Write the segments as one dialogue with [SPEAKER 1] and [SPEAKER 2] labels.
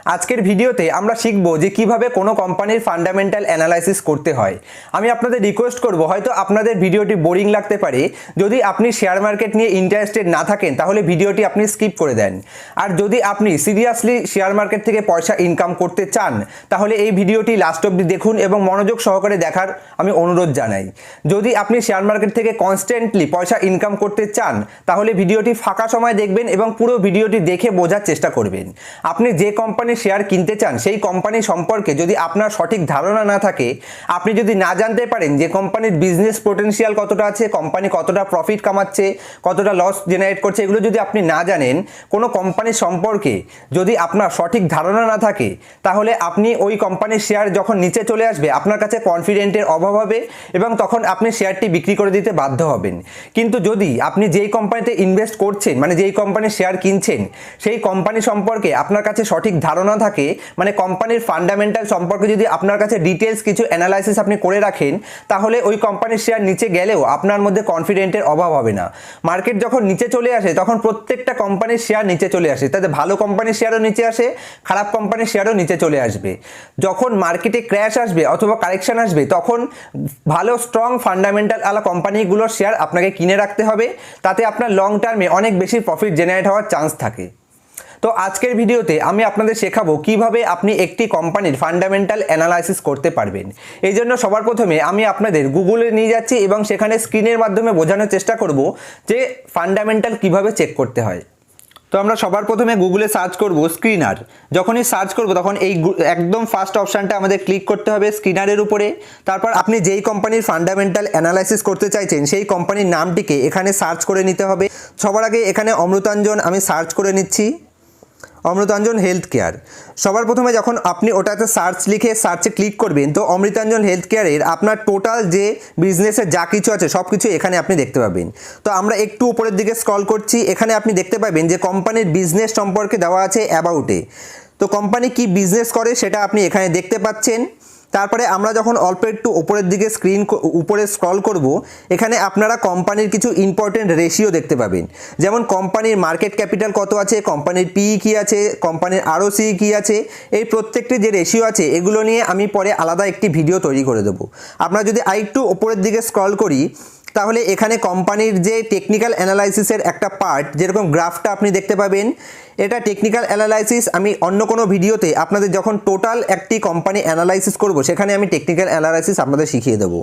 [SPEAKER 1] আজকের ভিডিওতে আমরা শিখব যে কিভাবে কোনো কোম্পানির ফান্ডামেন্টাল অ্যানালাইসিস করতে হয়। আমি আপনাদের রিকোয়েস্ট করব, হয়তো আপনাদের ভিডিওটি বোরিং লাগতে পারে। যদি আপনি শেয়ার মার্কেট নিয়ে ইন্টারেস্টেড না থাকেন তাহলে ভিডিওটি আপনি স্কিপ করে দেন। আর যদি আপনি সিরিয়াসলি শেয়ার মার্কেট থেকে পয়সা ইনকাম করতে চান তাহলে এই ভিডিওটি লাস্ট অবধি দেখুন এবং মনোযোগ সহকারে দেখার আমি অনুরোধ জানাই। যদি আপনি শেয়ার মার্কেট থেকে কনস্ট্যান্টলি পয়সা ইনকাম করতে চান তাহলে ভিডিওটি ফাঁকা সময় দেখবেন এবং পুরো ভিডিওটি দেখে বোঝার চেষ্টা করবেন। আপনি যে কোম্পানির শেয়ার কিনতে চান সেই কোম্পানি সম্পর্কে যদি আপনার সঠিক ধারণা না থাকে, আপনি যদি না জানতে পারেন যে কোম্পানির বিজনেস পোটেনশিয়াল কতটা আছে, কোম্পানি কতটা প্রফিট কামাচ্ছে, কতটা লস জেনারেট করছে, এগুলো যদি আপনি না জানেন, কোনো কোম্পানি সম্পর্কে যদি আপনার সঠিক ধারণা না থাকে তাহলে আপনি ওই কোম্পানির শেয়ার যখন নিচে চলে আসবে আপনার কাছে কনফিডেন্টের অভাব হবে এবং তখন আপনি শেয়ারটি বিক্রি করে দিতে বাধ্য হবেন। কিন্তু যদি আপনি যেই কোম্পানিতে ইনভেস্ট করছেন, মানে যেই কোম্পানির শেয়ার কিনছেন, সেই কোম্পানি সম্পর্কে আপনার কাছে সঠিক ধারণা থাকে, মানে কোম্পানির ফান্ডামেন্টাল সম্পর্কে যদি আপনার কাছে ডিটেলস কিছু অ্যানালাইসিস আপনি করে রাখেন, তাহলে ওই কোম্পানির শেয়ার নিচে গেলেও আপনার মধ্যে কনফিডেন্টের অভাব হবে না। মার্কেট যখন নিচে চলে আসে তখন প্রত্যেকটা কোম্পানির শেয়ার নিচে চলে আসে, তাতে ভালো কোম্পানির শেয়ারও নিচে আসে, খারাপ কোম্পানির শেয়ারও নিচে চলে আসবে। যখন মার্কেটে ক্র্যাশ আসবে অথবা কারেকশন আসবে তখন ভালো স্ট্রং ফান্ডামেন্টাল আলা কোম্পানিগুলোর শেয়ার আপনাকে কিনে রাখতে হবে, তাতে আপনার লং টার্মে অনেক বেশি প্রফিট জেনারেট হওয়ার চান্স থাকে। তো আজকের ভিডিওতে আমি আপনাদের শেখাবো কিভাবে আপনি একটি কোম্পানির ফান্ডামেন্টাল অ্যানালাইসিস করতে পারবেন। এই জন্য সবার প্রথমে আমি আপনাদের গুগলে নিয়ে যাচ্ছি এবং সেখানে স্ক্রিনের মাধ্যমে বোঝানোর চেষ্টা করব যে ফান্ডামেন্টাল কিভাবে চেক করতে হয়। তো আমরা সবার প্রথমে গুগলে সার্চ করব স্ক্রিনার। যখনই সার্চ করব তখন এই একদম ফার্স্ট অপশানটা আমাদের ক্লিক করতে হবে স্ক্রিনারের উপরে। তারপর আপনি যেই কোম্পানির ফান্ডামেন্টাল অ্যানালাইসিস করতে চাইছেন সেই কোম্পানির নামটিকে এখানে সার্চ করে নিতে হবে। সবার আগে এখানে অমৃতাঞ্জন আমি সার্চ করে নিচ্ছি, অমৃতাঞ্জন হেলথ কেয়ার। সবার প্রথমে যখন আপনি ওটাতে সার্চ লিখে সার্চে ক্লিক করবেন তো অমৃতাঞ্জন হেলথ কেয়ারের আপনার টোটাল যে বিজনেসের যা কিছু আছে সব কিছু এখানে আপনি দেখতে পাবেন। তো আমরা একটু উপরের দিকে স্ক্রল করছি, এখানে আপনি দেখতে পাবেন যে কোম্পানির বিজনেস সম্পর্কে দেওয়া আছে অ্যাবাউটে। তো কোম্পানি কি বিজনেস করে সেটা আপনি এখানে দেখতে পাচ্ছেন। তারপরে আমরা যখন অল্প একটু উপরের দিকে উপরে স্ক্রল করব, এখানে আপনারা কোম্পানির কিছু ইম্পর্টেন্ট রেশিও দেখতে পাবেন, যেমন কোম্পানির মার্কেট ক্যাপিটাল কত আছে, কোম্পানির পিই কী আছে, কোম্পানির আরওসি কী আছে। এই প্রত্যেকটি যে রেশিও আছে এগুলো নিয়ে আমি পরে আলাদা একটি ভিডিও তৈরি করে দেবো। আমরা যদি আরেকটু উপরের দিকে স্ক্রল করি তাহলে এখানে কোম্পানির যে টেকনিক্যাল অ্যানালাইসিসের একটা পার্ট, যেরকম গ্রাফটা আপনি দেখতে পাবেন, এটা টেকনিক্যাল অ্যানালাইসিস আমি অন্য কোনো ভিডিওতে আপনাদের যখন টোটাল একটি কোম্পানি অ্যানালাইসিস করব সেখানে আমি টেকনিক্যাল অ্যানালাইসিস আপনাদের শিখিয়ে দেবো।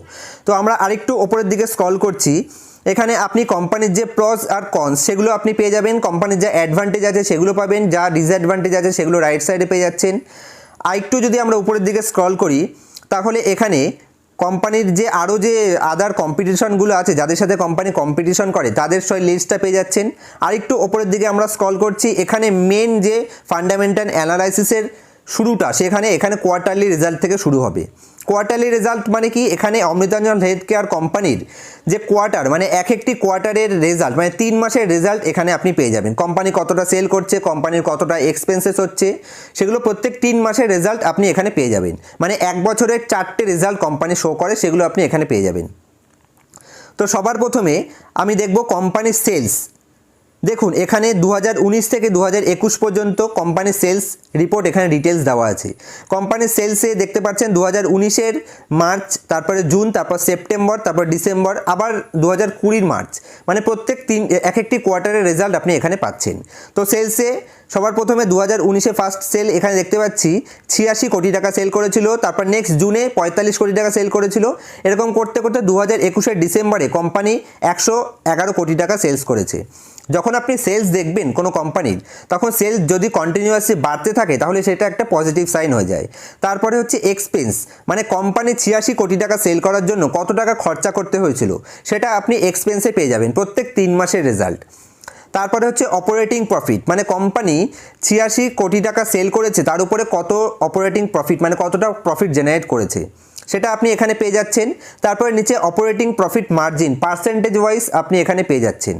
[SPEAKER 1] তো আমরা আরেকটু ওপরের দিকে স্ক্রল করছি, এখানে আপনি কোম্পানির যে প্রস আর কনস সেগুলো আপনি পেয়ে যাবেন, কোম্পানির যা অ্যাডভান্টেজ আছে সেগুলো পাবেন, যা ডিসঅ্যাডভান্টেজ আছে সেগুলো রাইট সাইডে পেয়ে যাচ্ছেন। আরেকটু যদি আমরা উপরের দিকে স্ক্রল করি তাহলে এখানে কোম্পানির যে আরও যে আদার কম্পিটিশনগুলো আছে, যাদের সাথে কোম্পানি কম্পিটিশন করে তাদের সেই লিস্টটা পেয়ে যাচ্ছেন। আরেকটু ওপরের দিকে আমরা স্ক্রল করছি, এখানে মেন যে ফান্ডামেন্টাল অ্যানালাইসিসের শুরুটা এখানে কোয়ার্টারলি রেজাল্ট থেকে শুরু হবে। কোয়ার্টারলি রেজাল্ট মানে কি, এখানে অমৃতাঞ্জন হেলথ কেয়ার কোম্পানির যে কোয়ার্টার মানে একটি কোয়ার্টারের রেজাল্ট মানে 3 মাসের রেজাল্ট এখানে আপনি পেয়ে যাবেন। কোম্পানি কতটা সেল করছে, কোম্পানির কতটা এক্সপেন্সেস হচ্ছে, সেগুলো প্রত্যেক 3 মাসের রেজাল্ট আপনি এখানে পেয়ে যাবেন। মানে 1 বছরের 4টে রেজাল্ট কোম্পানি শো করে, সেগুলো আপনি এখানে পেয়ে যাবেন। তো সবার প্রথমে আমি দেখব কোম্পানির সেলস। দেখুন এখানে 2019 থেকে 2021 পর্যন্ত কোম্পানির সেলস রিপোর্ট এখানে ডিটেলস দেওয়া আছে। কোম্পানির সেলসে দেখতে পাচ্ছেন 2019-এর মার্চ, তারপরে জুন, তারপর সেপ্টেম্বর, তারপর ডিসেম্বর, আবার 2020-র মার্চ, মানে প্রত্যেক একটি কোয়ার্টারের রেজাল্ট আপনি এখানে পাচ্ছেন। তো সেলসে সবার প্রথমে 2019-এ ফার্স্ট সেল এখানে দেখতে পাচ্ছি 86 কোটি টাকা সেল করেছিল, তারপর নেক্সট জুনে 45 কোটি টাকা সেল করেছিল। এরকম করতে করতে 2021-এর ডিসেম্বরে কোম্পানি 111 কোটি টাকা সেলস করেছে। যখন আপনি সেলস দেখবেন কোনো কোম্পানির তখন সেলস যদি কন্টিনিউয়াসলি বাড়তে থাকে তাহলে সেটা একটা পজিটিভ সাইন হয়ে যায়। তারপরে হচ্ছে এক্সপেন্স, মানে কোম্পানি 86 কোটি টাকা সেল করার জন্য কত টাকা খরচা করতে হয়েছিল সেটা আপনি এক্সপেন্সে পেয়ে যাবেন প্রত্যেক 3 মাসের রেজাল্ট। তারপরে হচ্ছে অপারেটিং প্রফিট, মানে কোম্পানি 86 কোটি টাকা সেল করেছে তার উপরে কত অপারেটিং প্রফিট মানে কতটা প্রফিট জেনারেট করেছে সেটা আপনি এখানে পেয়ে যাচ্ছেন। তারপরে নিচে operating profit margin percentage wise আপনি এখানে পেয়ে যাচ্ছেন।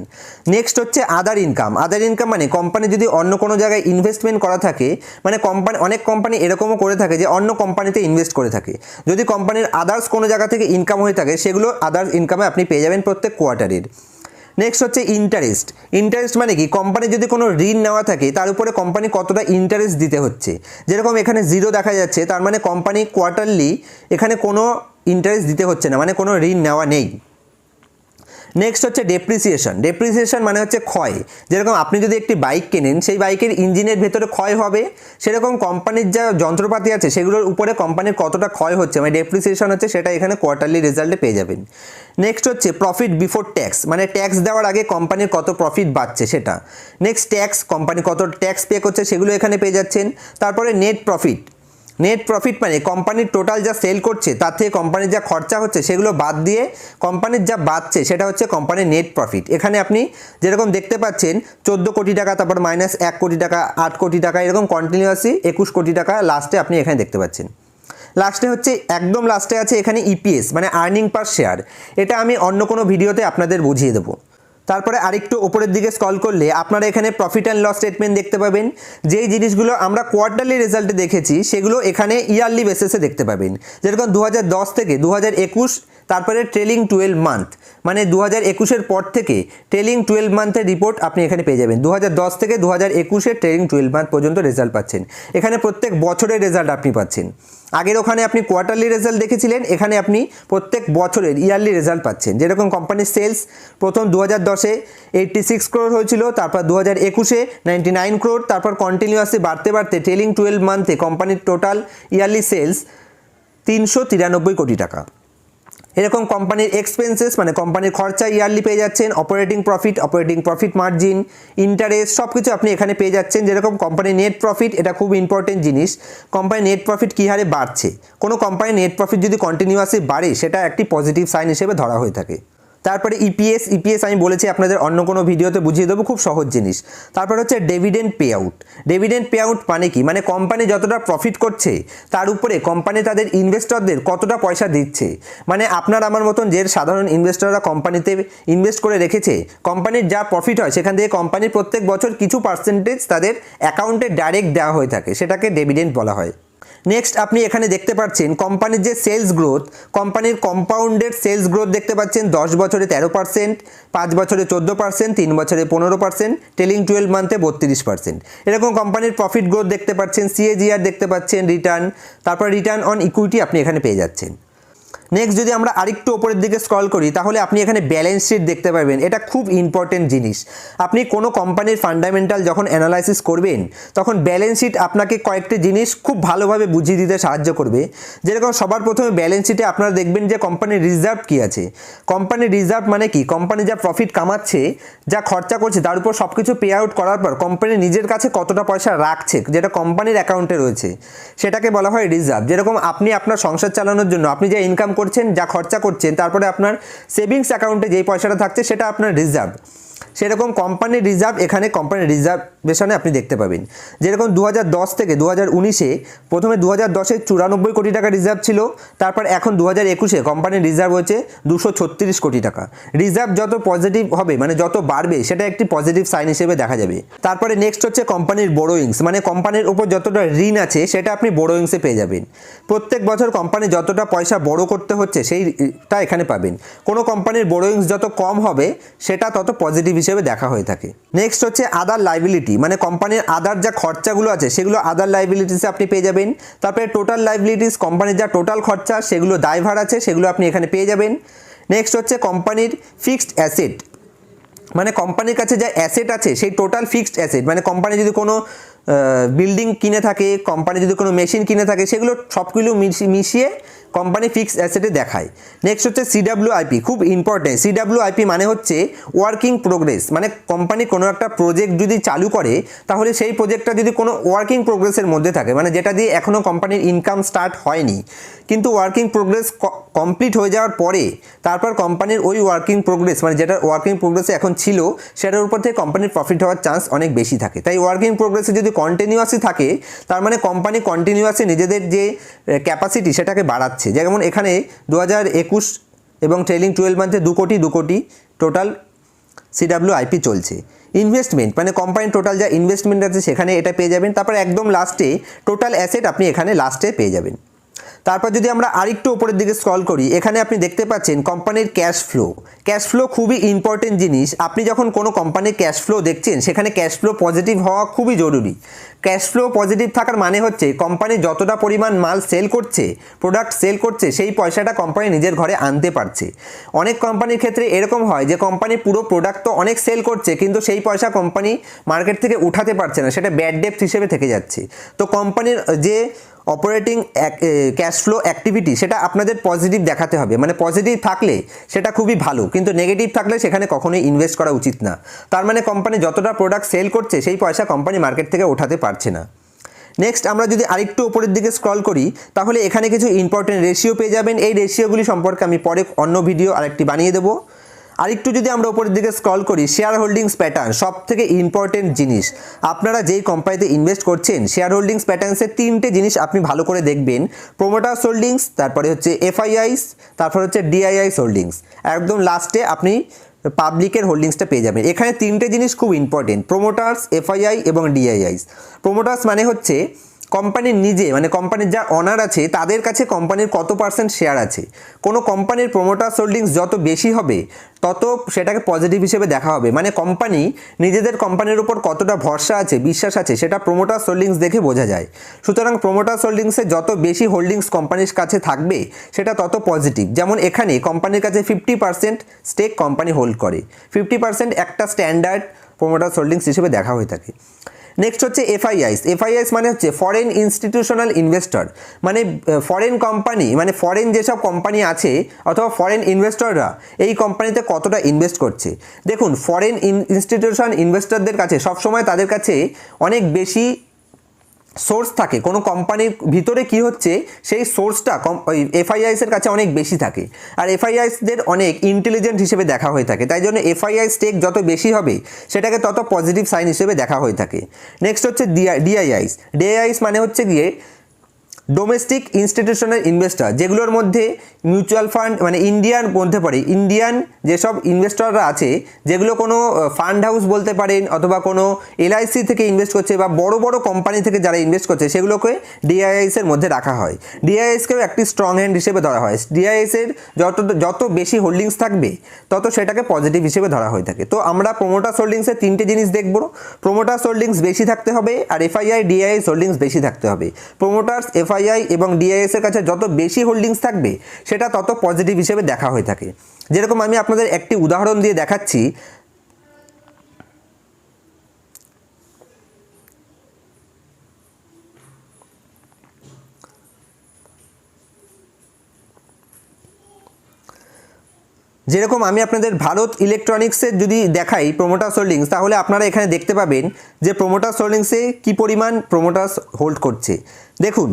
[SPEAKER 1] নেক্সট হচ্ছে আদার ইনকাম। আদার ইনকাম মানে কোম্পানি যদি অন্য কোনো জায়গায় ইনভেস্টমেন্ট করা থাকে, মানে অনেক কোম্পানি এরকমও করে থাকে যে অন্য কোম্পানিতে ইনভেস্ট করে থাকে, যদি কোম্পানির আদার্স কোনো জায়গা থেকে ইনকাম হয়ে থাকে সেগুলো আদার্স ইনকামে আপনি পেয়ে যাবেন প্রত্যেক কোয়ার্টারের। নেক্সট হচ্ছে ইন্টারেস্ট। ইন্টারেস্ট মানে কি, কোম্পানি যদি কোনো ঋণ নেওয়া থাকে তার উপরে কোম্পানি কতটা ইন্টারেস্ট দিতে হচ্ছে। যেরকম এখানে 0 দেখা যাচ্ছে, তার মানে কোম্পানি কোয়ার্টারলি এখানে কোনো ইন্টারেস্ট দিতে হচ্ছে না, মানে কোনো ঋণ নেওয়া নেই। নেক্সট হচ্ছে ডেপ্রিসিয়েশন। ডেপ্রিসিয়েশন মানে হচ্ছে ক্ষয়। যেরকম আপনি যদি একটি বাইক কেনেন, সেই বাইকের ইঞ্জিনের ভেতরে ক্ষয় হবে, সেরকম কোম্পানির যা যন্ত্রপাতি আছে সেগুলোর উপরে কোম্পানির কতটা ক্ষয় হচ্ছে মানে ডেপ্রিসিয়েশন হচ্ছে, সেটা এখানে কোয়ার্টারলি রেজাল্টে পেয়ে যাবেন। নেক্সট হচ্ছে প্রফিট বিফোর ট্যাক্স, মানে ট্যাক্স দেওয়ার আগে কোম্পানির কত প্রফিট বাড়ছে সেটা। নেক্সট ট্যাক্স, কোম্পানি কত ট্যাক্স পে করছে সেগুলো এখানে পেয়ে যাচ্ছেন। তারপরে নেট প্রফিট। নেট প্রফিট মানে কোম্পানির টোটাল যা সেল করছে তার থেকে কোম্পানির যা খরচা হচ্ছে সেগুলো বাদ দিয়ে কোম্পানির যা বাঁচছে সেটা হচ্ছে কোম্পানির নেট প্রফিট। এখানে আপনি যেরকম দেখতে পাচ্ছেন 14 কোটি টাকা, তারপর -1 কোটি টাকা, 8 কোটি টাকা, এরকম কন্টিনিউয়াসলি 21 কোটি টাকা লাস্টে আপনি এখানে দেখতে পাচ্ছেন। লাস্টে হচ্ছে একদম লাস্টে আছে এখানে ইপিএস মানে আর্নিং পার শেয়ার। এটা আমি অন্য কোনো ভিডিওতে আপনাদের বুঝিয়ে দেবো। তারপরে আরেকটু উপরের দিকে স্ক্রল করলে আপনারা এখানে প্রফিট অ্যান্ড লস স্টেটমেন্ট দেখতে পাবেন। যেই জিনিসগুলো আমরা কোয়ার্টারলি রেজাল্টে দেখেছি সেগুলো এখানে ইয়ারলি বেসিসে দেখতে পাবেন। যেরকম 2010 থেকে 2021, তারপরে ট্রেলিং 12 মান্থ, মানে 2021-এর পর থেকে ট্রেলিং 12 মান্থের রিপোর্ট আপনি এখানে পেয়ে যাবেন। 2010 থেকে 2021-এর ট্রেলিং 12 মান্থ পর্যন্ত রেজাল্ট পাচ্ছেন। এখানে প্রত্যেক বছরের রেজাল্ট আপনি পাচ্ছেন। আগের ওখানে আপনি কোয়ার্টারলি রেজাল্ট দেখেছিলেন, এখানে আপনি প্রত্যেক বছরের ইয়ারলি রেজাল্ট পাচ্ছেন। যেরকম কোম্পানির সেলস প্রথম 2010-এ 86 crore হয়েছিল, তারপর 2021-এ 99 crore, তারপর কন্টিনিউয়াসলি বাড়তে বাড়তে ট্রেলিং 12 মান্থে কোম্পানির টোটাল ইয়ারলি সেলস 393 কোটি টাকা। এরকম কোম্পানির এক্সপেন্সেস মানে কোম্পানির খরচা ইয়ারলি পেয়ে যাচ্ছেন। অপারেটিং প্রফিট মার্জিন, ইন্টারেস্ট সব কিছু আপনি এখানে পেয়ে যাচ্ছেন। যেরকম কোম্পানির নেট প্রফিট, এটা খুব ইম্পর্টেন্ট জিনিস। কোম্পানির নেট প্রফিট কী হারে বাড়ছে, কোনো কোম্পানির নেট প্রফিট যদি কন্টিনিউয়াসলি বাড়ে সেটা একটি পজিটিভ সাইন হিসেবে ধরা হয়ে থাকে। তারপরে ইপিএস আমি বলেছি আপনাদের অন্য কোনো ভিডিওতে বুঝিয়ে দেবো, খুব সহজ জিনিস। তারপর হচ্ছে dividend pay out. Dividend pay out মানে কি, মানে কোম্পানি যতটা প্রফিট করছে তার উপরে কোম্পানি তাদের ইনভেস্টরদের কতটা পয়সা দিচ্ছে। মানে আপনার আমার মতন যে সাধারণ ইনভেস্টররা কোম্পানিতে ইনভেস্ট করে রেখেছে, কোম্পানির যা প্রফিট হয় সেখান থেকে কোম্পানির প্রত্যেক বছর কিছু পার্সেন্টেজ তাদের অ্যাকাউন্টে ডাইরেক্ট দেওয়া হয়ে থাকে, সেটাকে ডিভিডেন্ড বলা হয়। নেক্সট আপনি এখানে দেখতে পাচ্ছেন কোম্পানির যে সেলস গ্রোথ, কোম্পানির কম্পাউন্ডেড সেলস গ্রোথ দেখতে পাচ্ছেন 10 বছরে 13%, 5 বছরে 14%, 3 বছরে 15%, ট্রেলিং 12 মান্থে 32%। এরকম কোম্পানির প্রফিট গ্রোথ দেখতে পাচ্ছেন, সিএজিআর দেখতে পাচ্ছেন, রিটার্ন, তারপর রিটার্ন অন ইকুইটি আপনি এখানে পেয়ে যাচ্ছেন। নেক্সট যদি আমরা আরেকটু উপরের দিকে স্ক্রল করি তাহলে আপনি এখানে ব্যালেন্স শিট দেখতে পাবেন। এটা খুব ইম্পর্টেন্ট জিনিস। আপনি কোনো কোম্পানির ফান্ডামেন্টাল যখন অ্যানালাইসিস করবেন তখন ব্যালেন্স শিট আপনাকে কয়েকটি জিনিস খুব ভালোভাবে বুঝিয়ে দিতে সাহায্য করবে। যেরকম সবার প্রথমে ব্যালেন্স শিটে আপনারা দেখবেন যে কোম্পানির রিজার্ভ কী আছে। কোম্পানির রিজার্ভ মানে কি, কোম্পানি যা প্রফিট কামাচ্ছে, যা খরচা করছে তার উপর সব কিছু পে আউট করার পর কোম্পানি নিজের কাছে কতটা পয়সা রাখছে যেটা কোম্পানির অ্যাকাউন্টে রয়েছে, সেটাকে বলা হয় রিজার্ভ। যেরকম আপনি আপনার সংসার চালানোর জন্য আপনি যে ইনকাম করছেন, যা খরচা করছেন, তারপরে আপনার সেভিংস অ্যাকাউন্টে যেই পয়সাটা থাকছে সেটা আপনার রিজার্ভ। সেরকম কোম্পানির রিজার্ভ এখানে কোম্পানির রিজার্ভেশনে আপনি দেখতে পাবেন। যেরকম 2010 থেকে 2019-এ প্রথমে 2010-এ 94 কোটি টাকা রিজার্ভ ছিল, তারপর এখন 2021-এ কোম্পানির রিজার্ভ হচ্ছে 236 কোটি টাকা। রিজার্ভ যত পজিটিভ হবে মানে যত বাড়বে সেটা একটি পজিটিভ সাইন হিসেবে দেখা যাবে। তারপরে নেক্সট হচ্ছে কোম্পানির বোরোয়িংস, মানে কোম্পানির উপর যতটা ঋণ আছে সেটা আপনি বোরোয়িংসে পেয়ে যাবেন। প্রত্যেক বছর কোম্পানি যতটা পয়সা বড় করতে হচ্ছে সেইটা এখানে পাবেন। কোনো কোম্পানির বোরোয়িংস যত কম হবে সেটা তত পজিটিভ হিসেবে দেখা হয়ে থাকে। নেক্সট হচ্ছে আদার লাইবিলিটি, মানে কোম্পানির আদার যা খরচাগুলো আছে সেগুলো আদার লাইবিলিটিসে আপনি পেয়ে যাবেন। তারপরে টোটাল লাইবিলিটিস, কোম্পানির যা টোটাল খরচা সেগুলো দায়ভার আছে সেগুলো আপনি এখানে পেয়ে যাবেন। নেক্সট হচ্ছে কোম্পানির ফিক্সড অ্যাসেট, মানে কোম্পানির কাছে যা অ্যাসেট আছে সেই টোটাল ফিক্সড অ্যাসেট, মানে কোম্পানি যদি কোনো বিল্ডিং কিনে থাকে, কোম্পানি যদি কোনো মেশিন কিনে থাকে, সেগুলো সবগুলো মিশিয়ে কোম্পানি ফিক্সড অ্যাসেটে দেখায়। নেক্সট হচ্ছে সিডাব্লিউআইপি, খুব ইম্পর্টেন্ট। সিডাব্লিউআইপি মানে হচ্ছে ওয়ার্কিং প্রোগ্রেস, মানে কোম্পানি কোনো একটা প্রজেক্ট যদি চালু করে তাহলে সেই প্রজেক্টটা যদি কোনো ওয়ার্কিং প্রোগ্রেসের মধ্যে থাকে, মানে যেটা দিয়ে এখনও কোম্পানির ইনকাম স্টার্ট হয়নি, কিন্তু ওয়ার্কিং প্রোগ্রেস কমপ্লিট হয়ে যাওয়ার পরে তারপর কোম্পানির ওই ওয়ার্কিং প্রোগ্রেস, মানে যেটা ওয়ার্কিং প্রোগ্রেসে এখন ছিল সেটার উপর থেকে কোম্পানির প্রফিট হওয়ার চান্স অনেক বেশি থাকে। তাই ওয়ার্কিং প্রোগ্রেসে যদি কন্টিনিউয়াসলি থাকে তার মানে কোম্পানি কন্টিনিউয়াসলি নিজেদের যে ক্যাপাসিটি সেটাকে বাড়াচ্ছে। যেমন এখানে 2021 এবং ট্রেলিং 12 মান্থে 2 কোটি টোটাল সিডাব্লিউআইপি চলছে। ইনভেস্টমেন্ট মানে কোম্পানির টোটাল যা ইনভেস্টমেন্ট আছে সেখানে এটা পেয়ে যাবেন। তারপর একদম লাস্টে টোটাল অ্যাসেট আপনি এখানে লাস্টে পেয়ে যাবেন। তারপর যদি আমরা আরেকটু উপরের দিকে স্ক্রল করি, এখানে আপনি দেখতে পাচ্ছেন কোম্পানির ক্যাশ ফ্লো খুবই ইম্পর্টেন্ট জিনিস। আপনি যখন কোনো কোম্পানির ক্যাশ ফ্লো দেখছেন সেখানে ক্যাশ ফ্লো পজিটিভ হওয়া খুবই জরুরি। ক্যাশ ফ্লো পজিটিভ থাকার মানে হচ্ছে কোম্পানি যতটা পরিমাণ মাল সেল করছে, প্রোডাক্ট সেল করছে, সেই পয়সাটা কোম্পানি নিজের ঘরে আনতে পারছে। অনেক কোম্পানির ক্ষেত্রে এরকম হয় যে কোম্পানি পুরো প্রোডাক্ট তো অনেক সেল করছে কিন্তু সেই পয়সা কোম্পানি মার্কেট থেকে উঠাতে পারছে না, সেটা ব্যাড ডেপ্ট হিসেবে থেকে যাচ্ছে। তো কোম্পানির যে অপারেটিং ক্যাশ ফ্লো অ্যাক্টিভিটি সেটা আপনাদের পজিটিভ দেখাতে হবে, মানে পজিটিভ থাকলে সেটা খুবই ভালো, কিন্তু নেগেটিভ থাকলে সেখানে কখনোই ইনভেস্ট করা উচিত না। তার মানে কোম্পানি যতটা প্রোডাক্ট সেল করছে সেই পয়সা কোম্পানি মার্কেট থেকে ওঠাতে পারছে না। নেক্সট আমরা যদি আরেকটু উপরের দিকে স্ক্রল করি তাহলে এখানে কিছু ইম্পর্টেন্ট রেশিও পেয়ে যাবেন। এই রেশিওগুলি সম্পর্কে আমি পরে অন্য ভিডিও আরেকটি বানিয়ে দেবো। আরেকটু যদি আমরা উপরের দিকে স্ক্রল করি, শেয়ার হোল্ডিংস প্যাটার্ন সব থেকে ইম্পর্টেন্ট জিনিস। আপনারা যেই কোম্পানিতে ইনভেস্ট করছেন শেয়ার হোল্ডিংস প্যাটার্নসের 3টে জিনিস আপনি ভালো করে দেখবেন। প্রোমোটার্স হোল্ডিংস, তারপরে হচ্ছে এফআইআইস, তারপর হচ্ছে ডিআইআইস হোল্ডিংস, একদম লাস্টে আপনি পাবলিকের হোল্ডিংসটা পেয়ে যাবেন। এখানে 3টে জিনিস খুব ইম্পর্টেন্ট, প্রোমোটার্স, এফআইআই এবং ডিআইআইস। প্রোমোটার্স মানে হচ্ছে কোম্পানির নিজে, মানে কোম্পানির যা অনার আছে তাদের কাছে কোম্পানির কত পার্সেন্ট শেয়ার আছে। কোনো কোম্পানির প্রোমোটার্স হোল্ডিংস যত বেশি হবে তত সেটাকে পজিটিভ হিসেবে দেখা হবে, মানে কোম্পানি নিজেদের কোম্পানির উপর কতটা ভরসা আছে, বিশ্বাস আছে, সেটা প্রোমোটার্স হোল্ডিংস দেখে বোঝা যায়। সুতরাং প্রোমোটার্স হোল্ডিংসে যত বেশি হোল্ডিংস কোম্পানির কাছে থাকবে সেটা তত পজিটিভ। যেমন এখানে কোম্পানির কাছে 50% স্টেক কোম্পানি হোল্ড করে, 50% একটা স্ট্যান্ডার্ড প্রোমোটার্স হোল্ডিংস হিসেবে দেখা হয়ে থাকে। নেক্সট হচ্ছে এফআইআইস মানে হচ্ছে ফরেন ইনস্টিটিউশনাল ইনভেস্টর, মানে ফরেন কোম্পানি, মানে ফরেন যেসব কোম্পানি আছে অথবা ফরেন ইনভেস্টররা এই কোম্পানিতে কতটা ইনভেস্ট করছে। দেখুন, ফরেন ইনস্টিটিউশনাল ইনভেস্টরদের কাছে সবসময় তাদের কাছে অনেক বেশি সোর্স থাকে। কোনো কোম্পানির ভিতরে কি হচ্ছে সেই সোর্সটা ওই এফআইআইসের কাছে অনেক বেশি থাকে, আর এফআইআইসদের অনেক ইন্টেলিজেন্ট হিসেবে দেখা হয়ে থাকে। তাই জন্য এফআইআই স্টেক যত বেশি হবে সেটাকে তত পজিটিভ সাইন হিসেবে দেখা হয়ে থাকে। নেক্সট হচ্ছে ডিআইআইস মানে হচ্ছে গিয়ে ডোমেস্টিক ইনস্টিটিউশনাল ইনভেস্টর, যেগুলোর মধ্যে মিউচুয়াল ফান্ড, মানে ইন্ডিয়ান মধ্যে পড়ে, ইন্ডিয়ান যেসব ইনভেস্টররা আছে, যেগুলো কোনো ফান্ড হাউস বলতে পারেন অথবা কোনো এলআইসি থেকে ইনভেস্ট করছে বা বড় বড় কোম্পানি থেকে যারা ইনভেস্ট করছে সেগুলোকে ডিআইআইসের মধ্যে রাখা হয়। ডিআইআইসকেও একটি স্ট্রং হ্যান্ড হিসেবে ধরা হয়। ডিআইআইসের যত বেশি হোল্ডিংস থাকবে তত সেটাকে পজিটিভ হিসেবে ধরা হয়ে থাকে। তো আমরা প্রোমোটার্স হোল্ডিংসের 3টে জিনিস দেখব। প্রোমোটার্স হোল্ডিংস বেশি থাকতে হবে, আর এফআইআই ডিআইআইস হোল্ডিংস বেশি থাকতে হবে। প্রোমোটার্স, এফআইআই এবং ডিআইএস এর কাছে যত বেশি হোল্ডিংস থাকবে সেটা তত পজিটিভ হিসেবে দেখা হয়ে থাকে। যেরকম আমি আপনাদের একটি উদাহরণ দিয়ে দেখাচ্ছি। যেরকম আমি আপনাদের ভারত ইলেকট্রনিক্সের যদি দেখাই প্রোমোটার্স হোল্ডিংস, তাহলে আপনারা এখানে দেখতে পাবেন যে প্রোমোটার্স হোল্ডিংসে কী পরিমাণ প্রোমোটার্স হোল্ড করছে। দেখুন,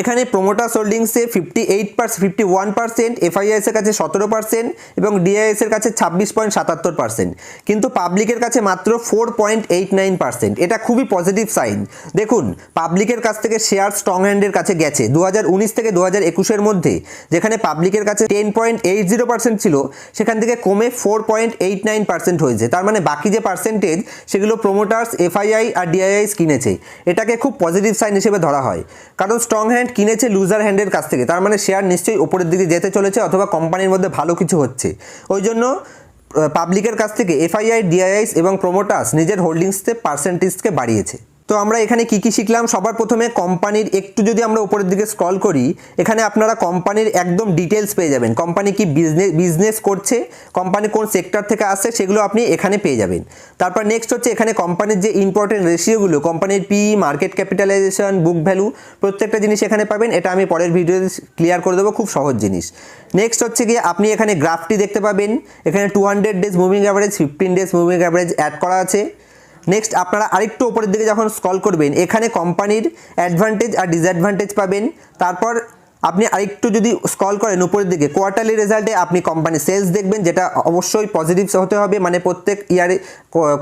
[SPEAKER 1] এখানে প্রোমোটার্স হোল্ডিংসে 51%, এফআইআইসের কাছে 17% এবং ডিআইএসের কাছে 26.77%, কিন্তু পাবলিকের কাছে মাত্র 4.89%। এটা খুবই পজিটিভ সাইন। দেখুন, পাবলিকের কাছ থেকে শেয়ার স্ট্রং হ্যান্ডের কাছে গেছে 2019 থেকে 2021-এর মধ্যে, যেখানে পাবলিকের কাছে 10.80% ছিল সেখান থেকে কমে 4.89% হয়েছে। তার মানে বাকি যে পার্সেন্টেজ সেগুলো প্রোমোটার্স, এফআইআই আর ডিআইআইস কিনেছে। এটাকে খুব পজিটিভ সাইন হিসেবে ধরা হয়, কারণ স্ট্রং হ্যান্ড কিনেছে লুজার হ্যান্ডের কাছ থেকে, তার মানে শেয়ার নিশ্চয়ই ওপরের দিকে যেতে চলেছে অথবা কোম্পানির মধ্যে ভালো কিছু হচ্ছে। ওই জন্য পাবলিকের কাছ থেকে এফআইআই, ডিআইআইস এবং প্রোমোটার্স নিজের হোল্ডিংসে পার্সেন্টেজকে বাড়িয়েছে। তো আমরা এখানে কি কি শিখলাম? সবার প্রথমে কোম্পানির একটু যদি আমরা উপরের দিকে স্ক্রল করি, এখানে আপনারা কোম্পানির একদম ডিটেলস পেয়ে যাবেন। কোম্পানি কি বিজনেস করছে, কোম্পানি কোন সেক্টর থেকে আসছে, সেগুলো আপনি এখানে পেয়ে যাবেন। তারপর নেক্সট হচ্ছে এখানে কোম্পানির যে ইম্পর্টেন্ট রেশিওগুলো, কোম্পানির P, market capitalisation, book value, প্রত্যেকটা জিনিস এখানে পাবেন। এটা আমি পরের ভিডিওতে ক্লিয়ার করে দেবো, খুব সহজ জিনিস। নেক্সট হচ্ছে গিয়ে আপনি এখানে গ্রাফটি দেখতে পাবেন। এখানে 200 days moving average, 15 days moving average add করা আছে। নেক্সট আপনারা আরেকটু উপরের দিকে যখন স্ক্রল করবেন, এখানে কোম্পানির অ্যাডভান্টেজ আর ডিসঅ্যাডভান্টেজ পাবেন। তারপর আপনি আরেকটু যদি স্ক্রল করেন উপরের দিকে, কোয়ার্টারলি রেজাল্টে আপনি কোম্পানির সেলস দেখবেন, যেটা অবশ্যই পজিটিভ হতে হবে, মানে প্রত্যেক ইয়ারে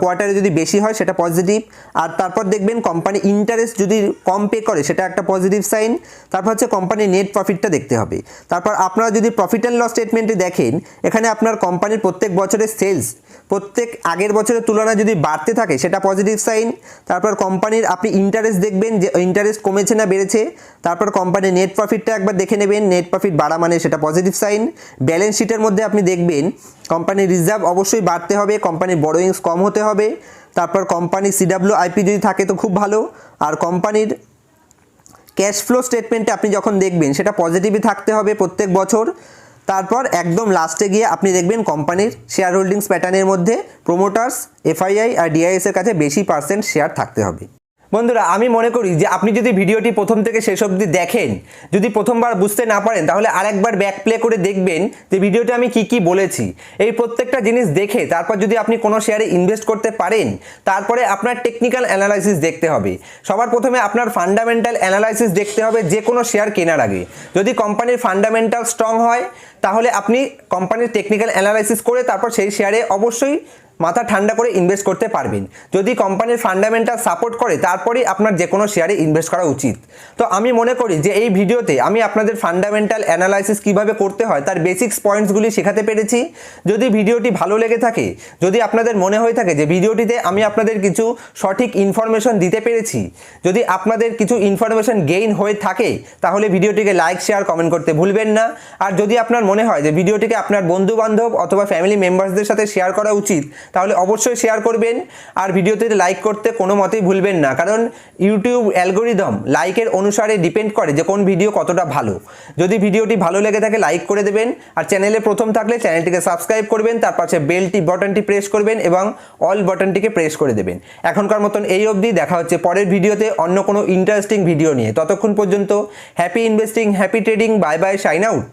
[SPEAKER 1] কোয়ার্টারে যদি বেশি হয় সেটা পজিটিভ। আর তারপর দেখবেন কোম্পানি ইন্টারেস্ট যদি কম পে করে সেটা একটা পজিটিভ সাইন। তারপর হচ্ছে কোম্পানির নেট প্রফিটটা দেখতে হবে। তারপর আপনারা যদি প্রফিট অ্যান্ড লস স্টেটমেন্টে দেখেন, এখানে আপনার কোম্পানির প্রত্যেক বছরের সেলস প্রত্যেক আগের বছরের তুলনায় যদি বাড়তে থাকে সেটা পজিটিভ সাইন। তারপর কোম্পানির আপনি ইন্টারেস্ট দেখবেন যে ইন্টারেস্ট কমেছে না বেড়েছে। তারপর কোম্পানির নেট প্রফিটটা একবার দেখে নেবেন, নেট প্রফিট বাড়া মানে সেটা পজিটিভ সাইন। ব্যালেন্স শিটের মধ্যে আপনি দেখবেন কোম্পানির রিজার্ভ অবশ্যই বাড়তে হবে, কোম্পানির বরোয়িংস কম হতে হবে। তারপর কোম্পানির CWIP যদি থাকে তো খুব ভালো। আর কোম্পানির ক্যাশ ফ্লো স্টেটমেন্টে আপনি যখন দেখবেন সেটা পজিটিভই থাকতে হবে প্রত্যেক বছর। তারপর একদম লাস্টে গিয়ে আপনি দেখবেন কোম্পানির শেয়ার হোল্ডিংস প্যাটার্নের মধ্যে প্রোমোটার্স, FII আর DIS এর কাছে বেশি পার্সেন্ট শেয়ার থাকতে হবে। বন্ধুরা, আমি মনে করি যে আপনি যদি ভিডিওটি প্রথম থেকে শেষ অবধি দেখেন, যদি প্রথমবার বুঝতে না পারেন তাহলে আরেকবার ব্যাক প্লে করে দেখবেন যে ভিডিওতে আমি কি বলেছি। এই প্রত্যেকটা জিনিস দেখে তারপর যদি আপনি কোনো শেয়ারে ইনভেস্ট করতে পারেন, তারপরে আপনার টেকনিক্যাল অ্যানালাইসিস দেখতে হবে। সবার প্রথমে আপনার ফান্ডামেন্টাল অ্যানালাইসিস দেখতে হবে যে কোনো শেয়ার কেনার আগে। যদি কোম্পানির ফান্ডামেন্টাল স্ট্রং হয় তাহলে আপনি কোম্পানির টেকনিক্যাল অ্যানালাইসিস করে তারপর সেই শেয়ারে অবশ্যই মাথা ঠান্ডা করে ইনভেস্ট করতে পারবেন। যদি কোম্পানির ফান্ডামেন্টাল সাপোর্ট করে তারপরেই আপনার যে কোনো শেয়ারে ইনভেস্ট করা উচিত। তো আমি মনে করি যে এই ভিডিওতে আমি আপনাদের ফান্ডামেন্টাল অ্যানালাইসিস কিভাবে করতে হয় তার বেসিক্স পয়েন্টসগুলি শেখাতে পেরেছি। যদি ভিডিওটি ভালো লেগে থাকে, যদি আপনাদের মনে হয়ে থাকে যে ভিডিওটিতে আমি আপনাদের কিছু সঠিক ইনফরমেশন দিতে পেরেছি, যদি আপনাদের কিছু ইনফরমেশন গেইন হয়ে থাকে তাহলে ভিডিওটিকে লাইক, শেয়ার, কমেন্ট করতে ভুলবেন না। আর যদি আপনার মনে হয় যে ভিডিওটিকে আপনার বন্ধু বান্ধব অথবা ফ্যামিলি মেম্বার্সদের সাথে শেয়ার করা উচিত তাহলে অবশ্যই শেয়ার করবেন। আর ভিডিওতে লাইক করতে কোনো মতেই ভুলবেন না, কারণ ইউটিউব অ্যালগোরিদম লাইকের অনুসারে ডিপেন্ড করে যে কোন ভিডিও কতটা ভালো। যদি ভিডিওটি ভালো লেগে থাকে লাইক করে দেবেন, আর চ্যানেলে প্রথম থাকলে চ্যানেলটিকে সাবস্ক্রাইব করবেন, তার পাশে বেলটি বাটনটি প্রেস করবেন এবং অল বাটনটিকে প্রেস করে দেবেন। এখনকার মতন এই অবধি, দেখা হচ্ছে পরের ভিডিওতে অন্য কোনো ইন্টারেস্টিং ভিডিও নিয়ে। ততক্ষণ পর্যন্ত happy investing, happy trading, bye bye, sign out.